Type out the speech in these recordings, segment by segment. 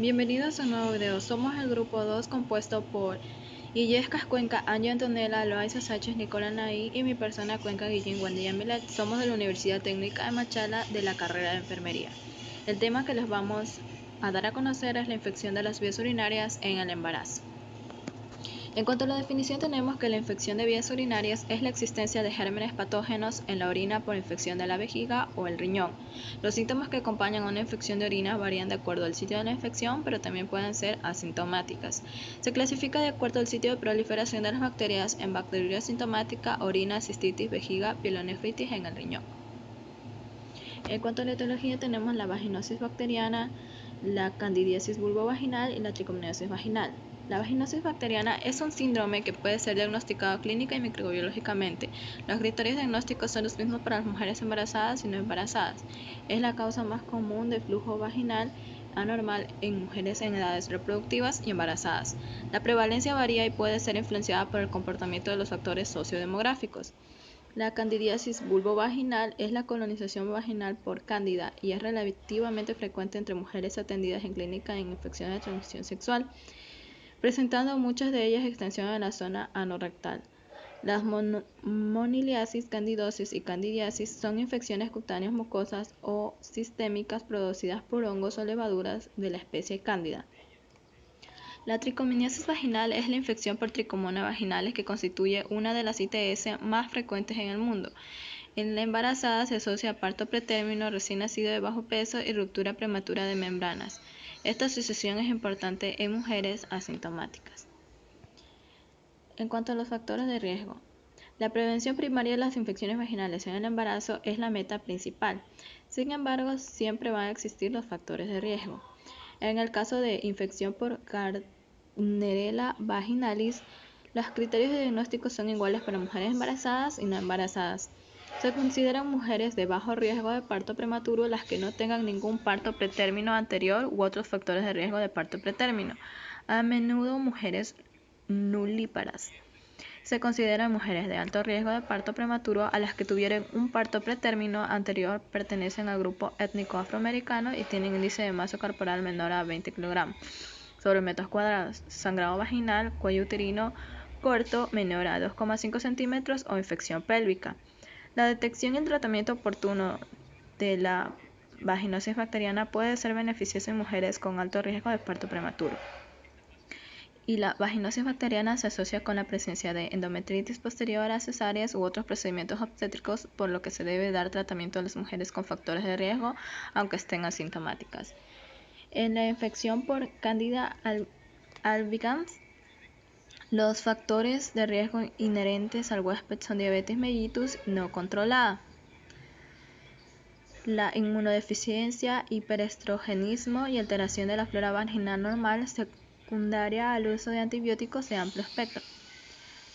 Bienvenidos a un nuevo video. Somos el grupo 2 compuesto por Illescas Cuenca, Angie Antonella, Loaiza Sánchez, Nicola Naí y mi persona Cuenca Guillén Guandilla Milet. Somos de la Universidad Técnica de Machala de la carrera de Enfermería. El tema que les vamos a dar a conocer es la infección de las vías urinarias en el embarazo. En cuanto a la definición, tenemos que la infección de vías urinarias es la existencia de gérmenes patógenos en la orina por infección de la vejiga o el riñón. Los síntomas que acompañan a una infección de orina varían de acuerdo al sitio de la infección, pero también pueden ser asintomáticas. Se clasifica de acuerdo al sitio de proliferación de las bacterias en bacteriuria asintomática, orina, cistitis, vejiga, pielonefritis en el riñón. En cuanto a la etiología, tenemos la vaginosis bacteriana, la candidiasis vulvovaginal y la tricomoniosis vaginal. La vaginosis bacteriana es un síndrome que puede ser diagnosticado clínica y microbiológicamente. Los criterios diagnósticos son los mismos para las mujeres embarazadas y no embarazadas. Es la causa más común de flujo vaginal anormal en mujeres en edades reproductivas y embarazadas. La prevalencia varía y puede ser influenciada por el comportamiento de los factores sociodemográficos. La candidiasis vulvovaginal es la colonización vaginal por cándida y es relativamente frecuente entre mujeres atendidas en clínica en infecciones de transmisión sexual, presentando muchas de ellas extensión en la zona anorrectal. Las moniliasis, candidosis y candidiasis son infecciones cutáneas mucosas o sistémicas producidas por hongos o levaduras de la especie Cándida. La tricomoniasis vaginal es la infección por tricomona vaginales que constituye una de las ITS más frecuentes en el mundo. En la embarazada se asocia a parto pretérmino, recién nacido de bajo peso y ruptura prematura de membranas. Esta asociación es importante en mujeres asintomáticas. En cuanto a los factores de riesgo, la prevención primaria de las infecciones vaginales en el embarazo es la meta principal. Sin embargo, siempre van a existir los factores de riesgo. En el caso de infección por Gardnerella vaginalis, los criterios de diagnóstico son iguales para mujeres embarazadas y no embarazadas. Se consideran mujeres de bajo riesgo de parto prematuro las que no tengan ningún parto pretérmino anterior u otros factores de riesgo de parto pretérmino. A menudo mujeres nulíparas. Se consideran mujeres de alto riesgo de parto prematuro a las que tuvieron un parto pretérmino anterior, pertenecen al grupo étnico afroamericano y tienen índice de masa corporal menor a 20 kg sobre metros cuadrados, sangrado vaginal, cuello uterino corto menor a 2,5 centímetros o infección pélvica. La detección y el tratamiento oportuno de la vaginosis bacteriana puede ser beneficioso en mujeres con alto riesgo de parto prematuro. Y la vaginosis bacteriana se asocia con la presencia de endometritis posterior a cesáreas u otros procedimientos obstétricos, por lo que se debe dar tratamiento a las mujeres con factores de riesgo, aunque estén asintomáticas. En la infección por Candida albicans, los factores de riesgo inherentes al huésped son diabetes mellitus no controlada, la inmunodeficiencia, hiperestrogenismo y alteración de la flora vaginal normal secundaria al uso de antibióticos de amplio espectro.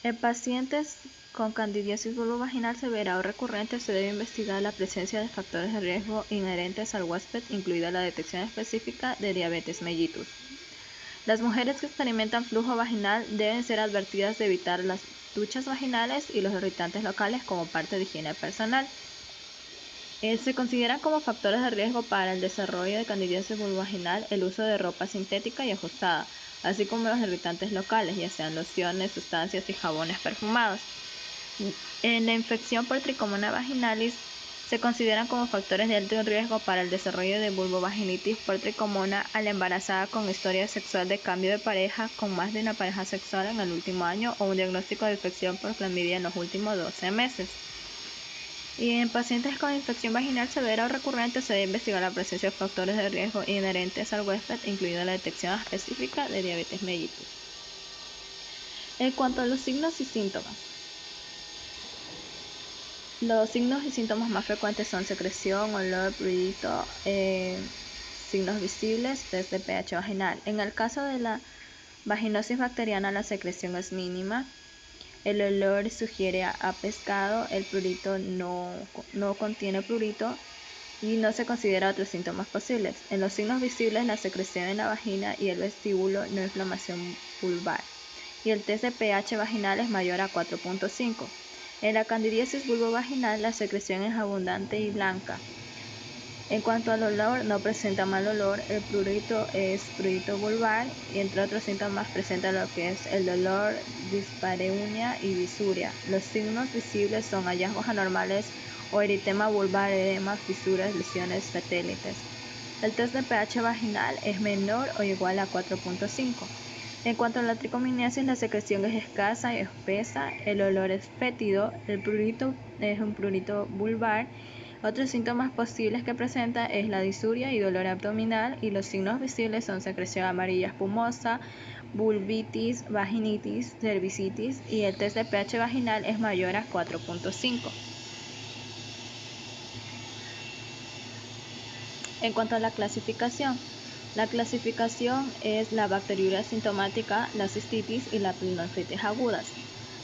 En pacientes con candidiasis vulvovaginal severa o recurrente se debe investigar la presencia de factores de riesgo inherentes al huésped, incluida la detección específica de diabetes mellitus. Las mujeres que experimentan flujo vaginal deben ser advertidas de evitar las duchas vaginales y los irritantes locales como parte de higiene personal. Se consideran como factores de riesgo para el desarrollo de candidiasis vulvovaginal el uso de ropa sintética y ajustada, así como los irritantes locales, ya sean lociones, sustancias y jabones perfumados. En la infección por tricomona vaginalis se consideran como factores de alto riesgo para el desarrollo de vulvovaginitis por tricomona a la embarazada con historia sexual de cambio de pareja con más de una pareja sexual en el último año o un diagnóstico de infección por clamidia en los últimos 12 meses. Y en pacientes con infección vaginal severa o recurrente se debe investigar la presencia de factores de riesgo inherentes al huésped, incluida la detección específica de diabetes mellitus. En cuanto a los signos y síntomas, los signos y síntomas más frecuentes son secreción, olor, prurito, signos visibles, test de pH vaginal. En el caso de la vaginosis bacteriana, la secreción es mínima. El olor sugiere a pescado, el prurito no contiene prurito y no se considera otros síntomas posibles. En los signos visibles, la secreción en la vagina y el vestíbulo, no inflamación vulvar. Y el test de pH vaginal es mayor a 4.5. En la candidiasis vulvovaginal, la secreción es abundante y blanca. En cuanto al olor, no presenta mal olor, el prurito es prurito vulvar y entre otros síntomas presenta lo que es el dolor, dispareunia y disuria. Los signos visibles son hallazgos anormales o eritema vulvar, edema, fisuras, lesiones, satélites. El test de pH vaginal es menor o igual a 4.5. En cuanto a la tricominiasis, la secreción es escasa y espesa, el olor es fétido, el prurito es un prurito vulvar. Otros síntomas posibles que presenta es la disuria y dolor abdominal, y los signos visibles son secreción amarilla espumosa, vulvitis, vaginitis, cervicitis, y el test de pH vaginal es mayor a 4.5. En cuanto a la clasificación es la bacteriuria sintomática, la cistitis y la pielonefritis agudas.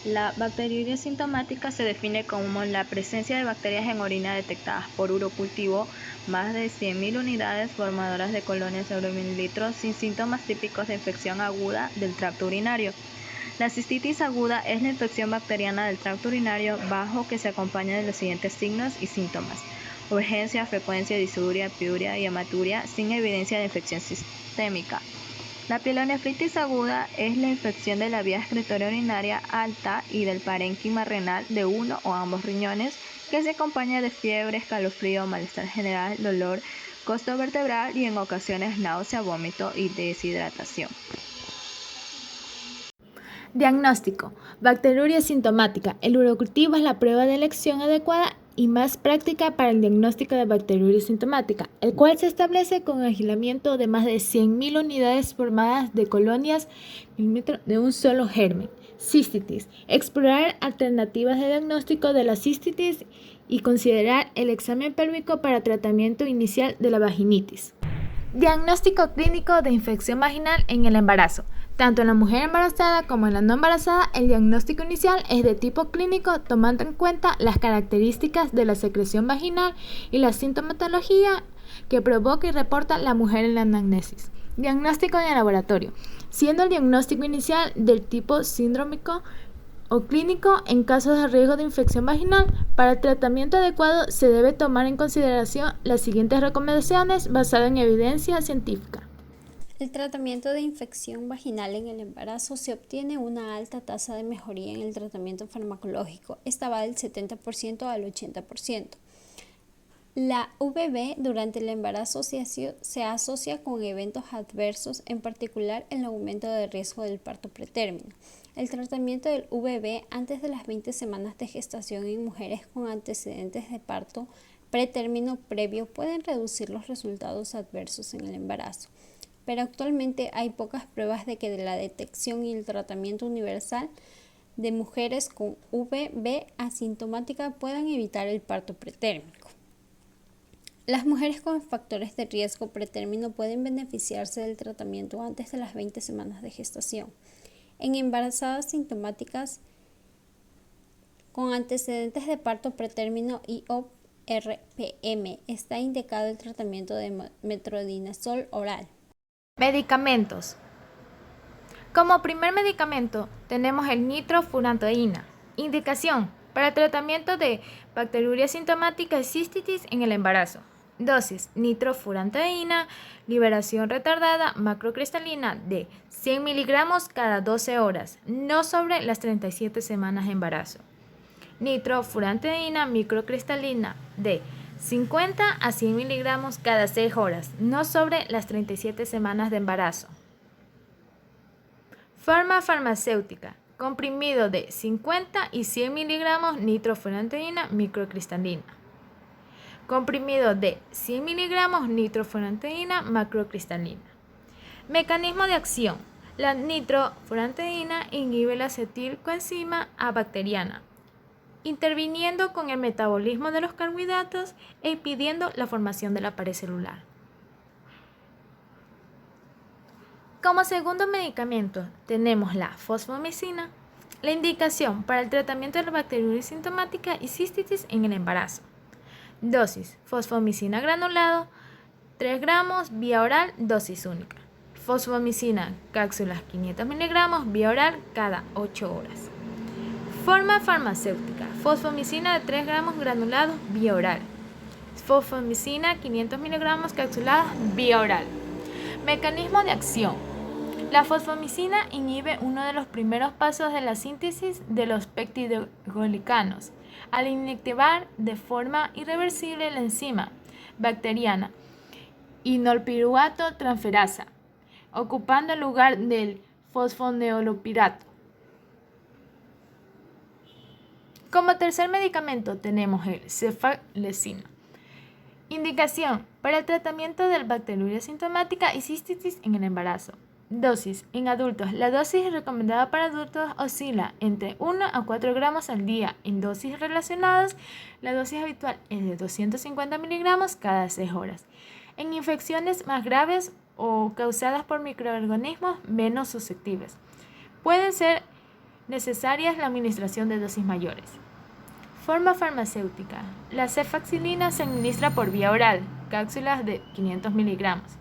La bacteriuria sintomática se define como la presencia de bacterias en orina detectadas por urocultivo, más de 100.000 unidades formadoras de colonias sobre mililitros sin síntomas típicos de infección aguda del tracto urinario. La cistitis aguda es la infección bacteriana del tracto urinario bajo que se acompaña de los siguientes signos y síntomas: urgencia, frecuencia, disuria, piuria y hematuria sin evidencia de infección sistémica. La pielonefritis aguda es la infección de la vía excretora urinaria alta y del parénquima renal de uno o ambos riñones, que se acompaña de fiebre, escalofrío, malestar general, dolor, costo vertebral y en ocasiones náusea, vómito y deshidratación. Diagnóstico: bacteriuria sintomática. El urocultivo es la prueba de elección adecuada y más práctica para el diagnóstico de bacteriuria sintomática, el cual se establece con aislamiento de más de 100.000 unidades formadas de colonias de un solo germen. Cistitis: explorar alternativas de diagnóstico de la cistitis y considerar el examen pélvico para tratamiento inicial de la vaginitis. Diagnóstico clínico de infección vaginal en el embarazo. Tanto en la mujer embarazada como en la no embarazada, el diagnóstico inicial es de tipo clínico, tomando en cuenta las características de la secreción vaginal y la sintomatología que provoca y reporta la mujer en la anamnesis. Diagnóstico en el laboratorio, siendo el diagnóstico inicial del tipo síndromico o clínico en casos de riesgo de infección vaginal. Para el tratamiento adecuado se debe tomar en consideración las siguientes recomendaciones basadas en evidencia científica. El tratamiento de infección vaginal en el embarazo se obtiene una alta tasa de mejoría en el tratamiento farmacológico. Esta va del 70% al 80%. La VB durante el embarazo se asocia con eventos adversos, en particular el aumento de riesgo del parto pretérmino. El tratamiento del VB antes de las 20 semanas de gestación en mujeres con antecedentes de parto pretérmino previo pueden reducir los resultados adversos en el embarazo, pero actualmente hay pocas pruebas de que la detección y el tratamiento universal de mujeres con VB asintomática puedan evitar el parto pretérmico. Las mujeres con factores de riesgo pretérmino pueden beneficiarse del tratamiento antes de las 20 semanas de gestación. En embarazadas sintomáticas con antecedentes de parto pretérmino y o RPM está indicado el tratamiento de metronidazol oral. Medicamentos. Como primer medicamento tenemos el nitrofurantoína. Indicación: para tratamiento de bacteriuria sintomática y cistitis en el embarazo. Dosis: nitrofurantoína, liberación retardada macrocristalina de 100 miligramos cada 12 horas, no sobre las 37 semanas de embarazo. Nitrofurantoína microcristalina de 50 a 100 miligramos cada 6 horas, no sobre las 37 semanas de embarazo. Farmacéutica: comprimido de 50 y 100 miligramos nitrofurantoína microcristalina. Comprimido de 100 miligramos nitrofurantoína macrocristalina. Mecanismo de acción: la nitrofurantoína inhibe la acetilcoenzima A bacteriana, interviniendo con el metabolismo de los carbohidratos e impidiendo la formación de la pared celular. Como segundo medicamento tenemos la fosfomicina. La indicación: para el tratamiento de la bacteriuria sintomática y cistitis en el embarazo. Dosis: fosfomicina granulado 3 gramos vía oral, dosis única. Fosfomicina cápsulas 500 miligramos vía oral cada 8 horas. Forma farmacéutica: fosfomicina de 3 gramos granulados vía oral. fosfomicina 500 mg capsuladas vía oral. Mecanismo de acción. La fosfomicina inhibe uno de los primeros pasos de la síntesis de los peptidoglicanos al inactivar de forma irreversible la enzima bacteriana inolpiruvato transferasa, ocupando el lugar del fosfoneolpirato. Como tercer medicamento tenemos el cefalexina. Indicación para el tratamiento de bacteriuria asintomática y cistitis en el embarazo. Dosis en adultos. La dosis recomendada para adultos oscila entre 1 a 4 gramos al día. En dosis relacionadas, la dosis habitual es de 250 miligramos cada 6 horas. En infecciones más graves o causadas por microorganismos menos susceptibles, pueden ser necesarias la administración de dosis mayores. Forma farmacéutica. La cefalexina se administra por vía oral, cápsulas de 500 miligramos.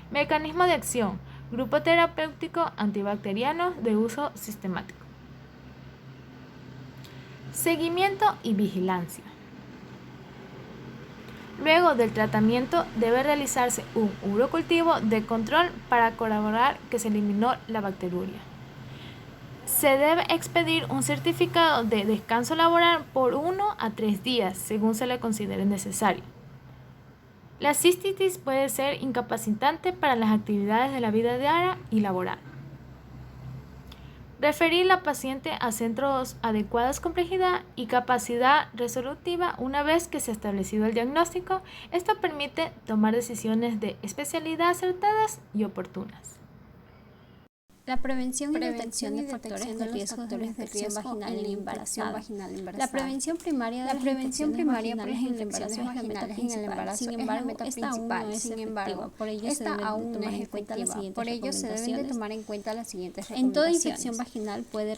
Mecanismo de acción. Grupo terapéutico antibacteriano de uso sistemático. Seguimiento y vigilancia. Luego del tratamiento debe realizarse un urocultivo de control para corroborar que se eliminó la bacteriuria. Se debe expedir un certificado de descanso laboral por 1 a 3 días, según se le considere necesario. La cistitis puede ser incapacitante para las actividades de la vida diaria y laboral. Referir la paciente a centros adecuados, complejidad y capacidad resolutiva una vez que se ha establecido el diagnóstico. Esto permite tomar decisiones de especialidad acertadas y oportunas. La prevención y detección de factores de riesgo de infección vaginal en el embarazo. La prevención primaria de las infecciones vaginales en el embarazo es la meta principal. Sin embargo, esta aún no es efectiva. Por ello se deben de tomar en cuenta las siguientes recomendaciones. En toda infección vaginal puede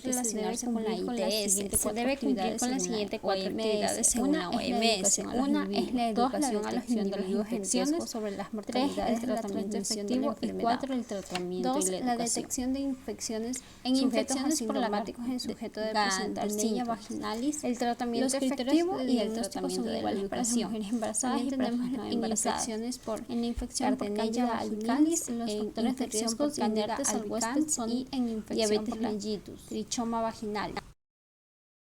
relacionarse con la ITS. Se debe cumplir con las siguientes 4 actividades según la OMS. Una es la educación a los individuos en riesgo sobre las mortalidades del tratamiento efectivo y 4 el tratamiento. 2. La detección de infecciones en infecciones problemáticos en sujeto de presentarcilla vaginalis, el tratamiento efectivo y el tratamiento de la educación. En embarazadas y tenemos en infecciones por Gardnerella albicans, los factores de riesgo por Candida albicans y en infección por la trichoma vaginal.